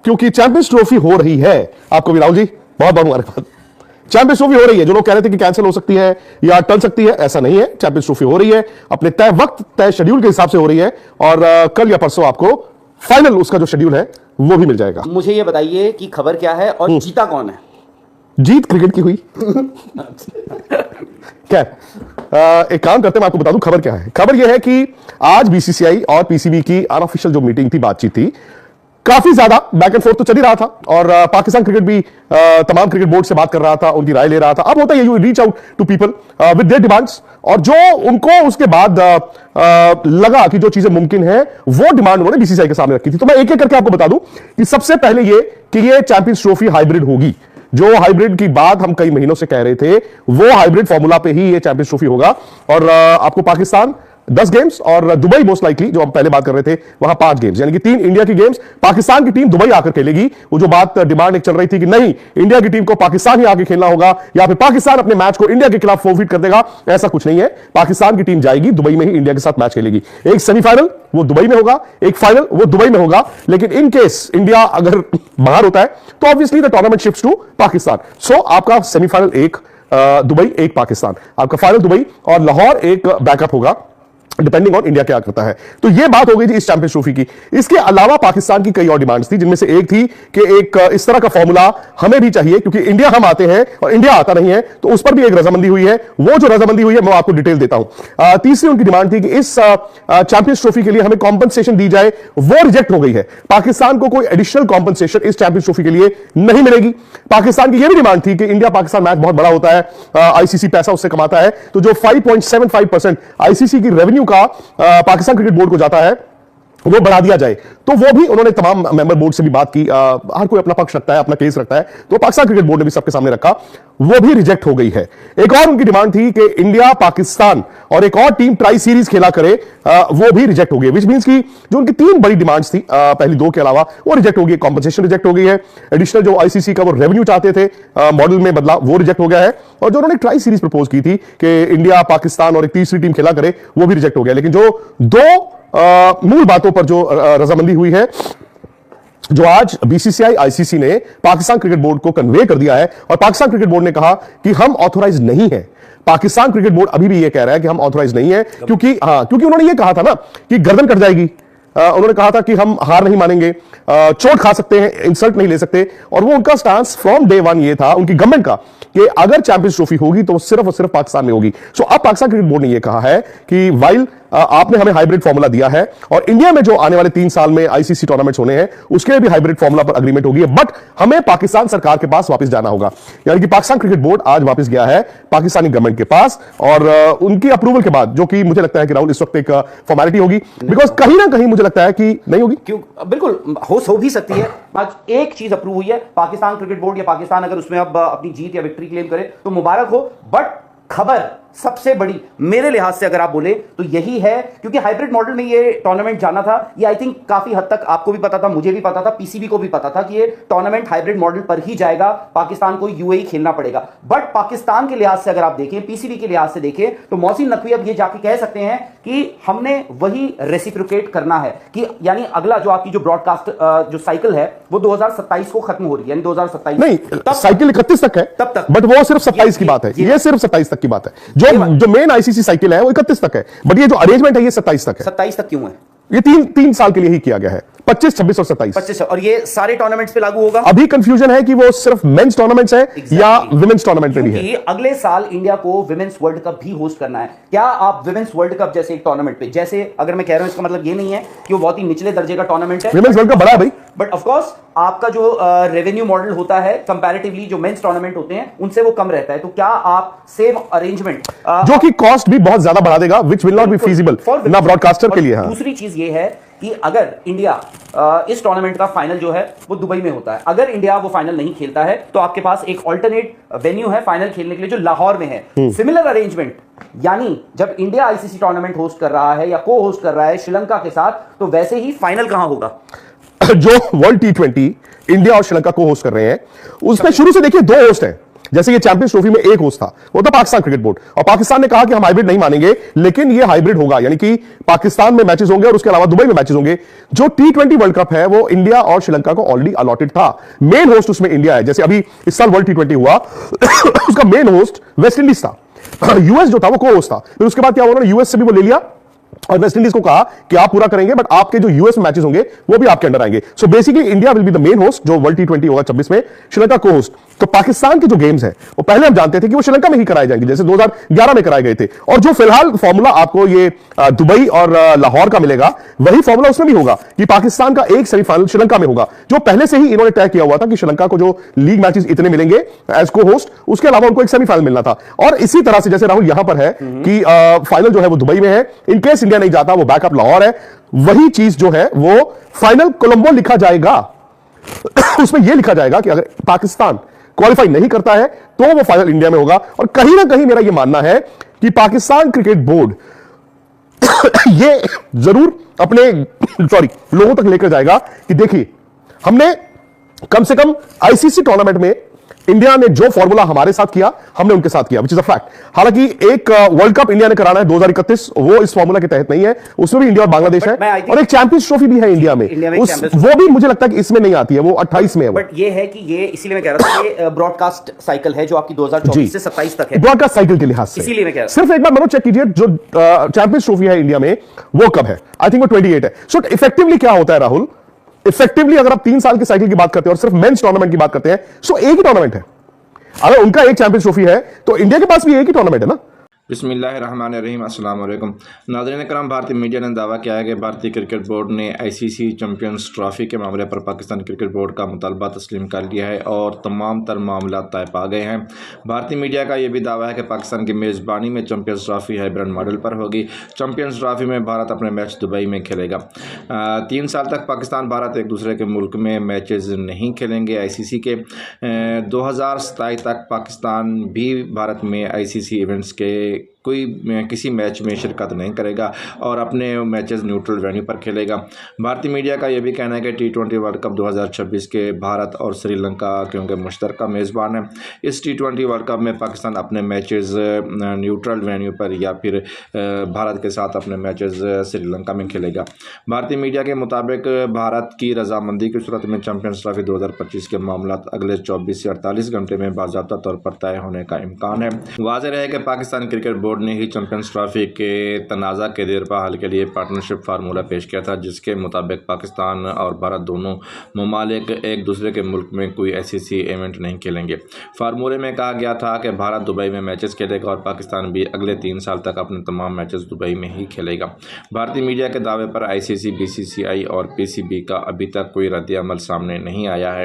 क्योंकि champions trophy हो रही है। आपको भी राहुल जी बहुत बहुत मुबारकबाद। चैंपियंस ट्रॉफी हो रही है। जो लोग कह रहे थे कि कैंसिल हो सकती है या टल सकती है, ऐसा नहीं है। चैंपियंस ट्रॉफी हो रही है, अपने तय वक्त तय शेड्यूल के हिसाब से हो रही है, और कल या परसों आपको फाइनल उसका जो शेड्यूल है वो भी मिल जाएगा। मुझे ये बताइए कि खबर क्या है और जीता कौन है? जीत क्रिकेट की हुई। क्या एक काम करते हैं, मैं आपको बता दूं खबर क्या है। खबर यह है कि आज बीसीसीआई और पीसीबी की अनऑफिशियल जो मीटिंग थी, बातचीत थी, काफी ज्यादा बैक एंड फोर्थ तो चल ही रहा था, और पाकिस्तान क्रिकेट भी तमाम क्रिकेट बोर्ड से बात कर रहा था, उनकी राय ले रहा था। अब होता है you reach out to people with their demands, और जो उनको उसके बाद लगा कि जो चीजें मुमकिन है वो डिमांड उन्होंने बीसीसीआई के सामने रखी थी। तो मैं एक एक करके आपको बता दूं कि सबसे पहले ये कि ये चैंपियंस ट्रॉफी हाइब्रिड होगी। जो हाइब्रिड की बात हम कई महीनों से कह रहे थे, वो हाइब्रिड फॉर्मूला पे ही ये चैंपियंस ट्रॉफी होगा। और आपको पाकिस्तान 10 गेम्स और दुबई मोस्ट लाइकली, जो हम पहले बात कर रहे थे, वहां 5 गेम्स, यानी कि 3 इंडिया की गेम्स पाकिस्तान की टीम दुबई आकर खेलेगी। वो जो बात डिमांड एक चल रही थी कि नहीं, इंडिया की टीम को पाकिस्तान ही आके खेलना होगा, या फिर पाकिस्तान अपने मैच को इंडिया के खिलाफ फॉरफिट कर देगा, ऐसा कुछ नहीं है। पाकिस्तान की टीम जाएगी, दुबई में ही इंडिया के साथ मैच खेलेगी। एक सेमीफाइनल वो दुबई में होगा, एक फाइनल वो दुबई में होगा। लेकिन इन केस इंडिया अगर बाहर होता है तो obviously the tournament shifts to Pakistan. So आपका सेमीफाइनल एक दुबई, एक पाकिस्तान, आपका फाइनल दुबई, और लाहौर एक बैकअप होगा, डिपेंडिंग ऑन इंडिया क्या करता है। तो यह बात हो गई थी इस चैंपियंस ट्रॉफी की। इसके अलावा पाकिस्तान की कई और डिमांड्स थी, जिनमें से एक थी कि एक इस तरह का फॉर्मूला हमें भी चाहिए, क्योंकि इंडिया हम आते हैं और इंडिया आता नहीं है, तो उस पर भी एक रजामंदी हुई है। वो जो रजामंदी हुई है मैं आपको डिटेल देता हूं। तीसरी उनकी डिमांड थी कि इस चैंपियंस ट्रॉफी के लिए हमें कॉम्पनसेशन दी जाए, वो रिजेक्ट हो गई है। पाकिस्तान को कोई एडिशनल कॉम्पनसेशन इस चैंपियंस ट्रॉफी के लिए नहीं मिलेगी। पाकिस्तान की यह भी डिमांड थी कि इंडिया पाकिस्तान मैच बहुत बड़ा होता है, आईसीसी पैसा उससे कमाता है, तो जो 5.75% आईसीसी की रेवेन्यू का पाकिस्तान क्रिकेट बोर्ड को जाता है, वो बढ़ा दिया जाए। तो वो भी उन्होंने तमाम मेंबर बोर्ड से भी बात की। हर कोई अपना पक्ष रखता है, अपना केस रखता है, तो पाकिस्तान क्रिकेट बोर्ड ने भी सबके सामने रखा, वो भी रिजेक्ट हो गई है। एक और उनकी डिमांड थी कि इंडिया, पाकिस्तान और एक और टीम ट्राई सीरीज खेला करे, वो भी रिजेक्ट हो गई। विच मींस की जो उनकी 3 बड़ी डिमांड्स थी, पहली 2 के अलावा, वो रिजेक्ट हो गई। कॉम्पनसेशन रिजेक्ट हो गई है, एडिशनल जो आईसीसी का वो रेवेन्यू चाहते थे मॉडल में बदला, वो रिजेक्ट हो गया है, और जो उन्होंने ट्राई सीरीज प्रपोज की थी कि इंडिया, पाकिस्तान और एक तीसरी टीम खेला करे, वो भी रिजेक्ट हो गया। लेकिन जो 2 मूल बातों पर जो रजामंदी हुई है, जो आज बीसीसीआई, आईसीसी ने पाकिस्तान क्रिकेट बोर्ड को कन्वे कर दिया है, और पाकिस्तान क्रिकेट बोर्ड ने कहा कि हम ऑथोराइज नहीं है। पाकिस्तान क्रिकेट बोर्ड अभी भी यह कह रहा है कि हम ऑथोराइज नहीं है, क्योंकि उन्होंने यह कहा था ना कि गर्दन कट जाएगी। उन्होंने कहा था कि हम हार नहीं मानेंगे, चोट खा सकते हैं, इंसल्ट नहीं ले सकते, और वो उनका स्टांस फ्रॉम डे 1 ये था उनकी गवर्नमेंट का कि अगर चैंपियंस ट्रॉफी होगी तो सिर्फ और सिर्फ पाकिस्तान में होगी। सो अब पाकिस्तान क्रिकेट बोर्ड ने यह कहा है कि वाइल आपने हमें हाइब्रिड फॉर्मूला दिया है, और इंडिया में जो आने वाले 3 साल में आईसीसी टूर्नामेंट्स होने हैं, उसके लिए भी हाइब्रिड फॉर्मूला पर अग्रीमेंट होगी, बट हमें पाकिस्तान सरकार के पास वापस जाना होगा। यानी कि पाकिस्तान क्रिकेट बोर्ड आज वापस गया है पाकिस्तानी गवर्नमेंट के पास, और उनकी अप्रूवल के बाद, जो कि मुझे लगता है कि राहुल इस वक्त एक फॉर्मेलिटी होगी, बिकॉज कहीं ना कहीं मुझे लगता है कि नहीं होगी। क्यों? बिल्कुल हो भी सकती है। आज एक चीज अप्रूव हुई है, पाकिस्तान क्रिकेट बोर्ड या पाकिस्तान अगर उसमें अब अपनी जीत या विक्ट्री क्लेम करे तो मुबारक हो, बट खबर सबसे बड़ी मेरे लिहाज से अगर आप बोले तो यही है, क्योंकि हाइब्रिड मॉडल में ये टूर्नामेंट जाना था, ये आई थिंक काफी हद तक आपको भी पता था, मुझे भी पता था, पीसीबी को भी पता था कि ये टूर्नामेंट हाइब्रिड मॉडल पर ही जाएगा, पाकिस्तान को यूएई खेलना पड़ेगा। बट पाकिस्तान के लिहाज से अगर आप देखें, पीसीबी के लिहाज से देखें, तो मोहसिन नकवी अब ये जाके कह सकते हैं कि हमने वही रेसिप्रोकेट करना है, कि यानी अगला जो आपकी जो ब्रॉडकास्ट जो साइकिल है वो 2027 को खत्म हो रही है, यानी 2027 नहीं, साइकिल 31 तक है, तब तक, बट वो सिर्फ 27 की बात है, ये सिर्फ 27 तक की बात है। जो मेन आईसीसी साइकिल है वो 31 तक है, बट ये जो अरेंजमेंट है ये 27 तक है। 27 तक क्यों है? ये 3 साल के लिए ही किया गया है, 25, 26 और 27। 25, और ये सारे टूर्नामेंट्स पे लागू होगा। अभी कंफ्यूजन है कि वो सिर्फ मेंस टूर्नामेंट्स है या विमेंस टूर्नामेंट में भी है। अगले साल इंडिया को विमेंस वर्ल्ड कप भी होस्ट करना है। क्या आप विमेंस वर्ल्ड कप जैसे एक टूर्नामेंट पे, जैसे अगर मैं कह रहा हूं इसका मतलब ये नहीं है कि वो बहुत ही निचले दर्जे का टूर्नामेंट है, विमेंस वर्ल्ड कप बड़ा है भाई, बट ऑफ कोर्स आपका जो रेवेन्यू मॉडल होता है कंपैरेटिवली जो मेंस टूर्नामेंट होते हैं उनसे वो कम रहता है, तो क्या आप सेम अरेंजमेंट, जो कि कॉस्ट भी बहुत ज्यादा बढ़ा देगा, which will not be feasible ना ब्रॉडकास्टर के लिए। दूसरी चीज ये है कि अगर इंडिया इस टूर्नामेंट का फाइनल जो है वो दुबई में होता है, अगर इंडिया वो फाइनल नहीं खेलता है तो आपके पास एक ऑल्टरनेट वेन्यू है फाइनल खेलने के लिए जो लाहौर में है। सिमिलर अरेंजमेंट, यानी जब इंडिया आईसीसी टूर्नामेंट होस्ट कर रहा है या को होस्ट कर रहा है श्रीलंका के साथ, तो वैसे ही फाइनल कहां होगा? जो वर्ल्ड T20 इंडिया और श्रीलंका को होस्ट कर रहे हैं, उसमें शुरू से देखिए 2 होस्ट हैं, जैसे ये चैंपियंस ट्रॉफी में एक होस्ट था, वो था पाकिस्तान क्रिकेट बोर्ड, और पाकिस्तान ने कहा कि हम हाइब्रिड नहीं मानेंगे, लेकिन ये हाइब्रिड होगा, यानी कि पाकिस्तान में मैचेस होंगे और उसके अलावा दुबई में मैचेस होंगे। जो T20 वर्ल्ड कप है वो इंडिया और श्रीलंका को ऑलरेडी अलॉटेड था, मेन होस्ट उसमें इंडिया है। जैसे अभी इस साल वर्ल्ड T20 हुआ उसका मेन होस्ट वेस्ट इंडीज था, यूएस जो था वो को होस्ट था। फिर उसके बाद क्या हुआ, उन्होंने यूएस से भी वो ले लिया और वेस्ट इंडीज को कहा कि आप पूरा करेंगे, बट आपके जो यूएस मैचेस होंगे वो भी आपके अंडर आएंगे। So basically India will be the main host जो वर्ल्ड T20 होगा 26 में, श्रीलंका को होस्ट। तो पाकिस्तान के जो गेम्स हैं वो पहले हम जानते थे कि वो श्रीलंका में ही कराए जाएंगे, जैसे 2011 में कराए गए थे। और जो फिलहाल फॉर्मूला आपको ये दुबई और लाहौर का मिलेगा, वही फॉर्मूला उसमें भी होगा कि पाकिस्तान का एक सेमीफाइनल श्रीलंका में होगा, जो पहले से ही इन्होंने तय किया हुआ था कि श्रीलंका को जो लीग मैचेस इतने मिलेंगे एज को होस्ट, उसके अलावा उनको एक सेमीफाइनल मिलना था। और इसी तरह से जैसे राहुल यहां पर है कि फाइनल जो है वो दुबई में है, इनकेस इंडिया नहीं जाता वो बैकअप लाहौर है, वही चीज जो है वो फाइनल कोलंबो लिखा जाएगा। उसमें यह लिखा जाएगा कि अगर पाकिस्तान क्वालिफाई नहीं करता है तो वो फाइनल इंडिया में होगा। और कहीं ना कहीं मेरा यह मानना है कि पाकिस्तान क्रिकेट बोर्ड ये जरूर अपने लोगों तक लेकर जाएगा कि देखिए, हमने कम से कम आईसीसी टूर्नामेंट में इंडिया ने जो फॉर्मूला हमारे साथ किया, हमने उनके साथ किया, विच इज अ फैक्ट। हालांकि एक वर्ल्ड कप इंडिया ने कराना है 2031, वो इस फॉर्मूला के तहत नहीं है, उसमें भी इंडिया और बांग्लादेश है, और एक चैंपियंस ट्रॉफी भी है इंडिया में, वो भी मुझे लगता है कि इसमें नहीं आती है, वो 28 में है। बट ये है कि ये इसीलिए मैं कह रहा था, ये ब्रॉडकास्ट साइकिल है जो आपकी 2024 से 27 तक है, ब्रॉडकास्ट साइकिल के लिहाज से। इसीलिए मैं कह रहा सिर्फ एक बार मनोज चेक कीजिए, जो चैंपियंस ट्रॉफी है इंडिया में वो कब है, आई थिंक वो 28 है। सो इफेक्टिवली क्या होता है राहुल, इफेक्टिवली अगर आप 3 साल के साइकिल की बात करते हैं और सिर्फ मेंस टूर्नामेंट की बात करते हैं, सो एक ही टूर्नामेंट है। अगर उनका एक चैंपियंस ट्रॉफी है तो इंडिया के पास भी एक ही टूर्नामेंट है ना। बिस्मिल्लाहिर्रहमानिर्रहीम, अस्सलाम वालेकुम नाज़रीन कराम। भारतीय मीडिया ने दावा किया है कि भारतीय क्रिकेट बोर्ड ने आईसीसी चैंपियंस ट्रॉफी के मामले पर पाकिस्तान क्रिकेट बोर्ड का मुतालबा तस्लीम कर लिया है और तमाम तर मामला तय पा गए हैं। भारतीय मीडिया का यह भी दावा है कि पाकिस्तान की मेज़बानी में चैंपियंस ट्रॉफी हाइब्रिड मॉडल पर होगी। चैंपियंस ट्रॉफी में भारत अपने मैच दुबई में खेलेगा। 3 साल तक पाकिस्तान भारत एक दूसरे के मुल्क में मैचेस नहीं खेलेंगे आईसीसी के। 2027 तक पाकिस्तान भी भारत में आईसीसी इवेंट्स के किसी मैच में शिरकत नहीं करेगा और अपने मैचेस न्यूट्रल वेन्यू पर खेलेगा। भारतीय मीडिया का यह भी कहना है कि T20 वर्ल्ड कप 2026 के भारत और श्रीलंका क्योंकि मुश्तरका मेज़बान है, इस T20 वर्ल्ड कप में पाकिस्तान अपने मैचेस न्यूट्रल वेन्यू पर या फिर भारत के साथ अपने मैचेस श्रीलंका में खेलेगा। भारतीय मीडिया के मुताबिक भारत की रजामंदी की सूरत में चैंपियंस ट्रॉफी 2025 के मामला अगले 24 से 48 घंटे में बाज़ाब्ता तौर पर तय होने का इम्कान है। वाज़ेह रहे कि पाकिस्तान क्रिकेट बोर्ड ने ही चैंपियंस ट्रॉफी के तनाज़ा के देरपा हल के लिए पार्टनरशिप फार्मूला पेश किया था, जिसके मुताबिक पाकिस्तान और भारत दोनों ममालिक एक दूसरे के मुल्क में कोई आईसीसी इवेंट नहीं खेलेंगे। फार्मूले में कहा गया था कि भारत दुबई में मैचेस खेलेगा और पाकिस्तान भी अगले 3 साल तक अपने तमाम मैचेस दुबई में ही खेलेगा। भारतीय मीडिया के दावे पर आईसीसी, बीसीसीआई और पीसीबी का अभी तक कोई रद्द अमल सामने नहीं आया है।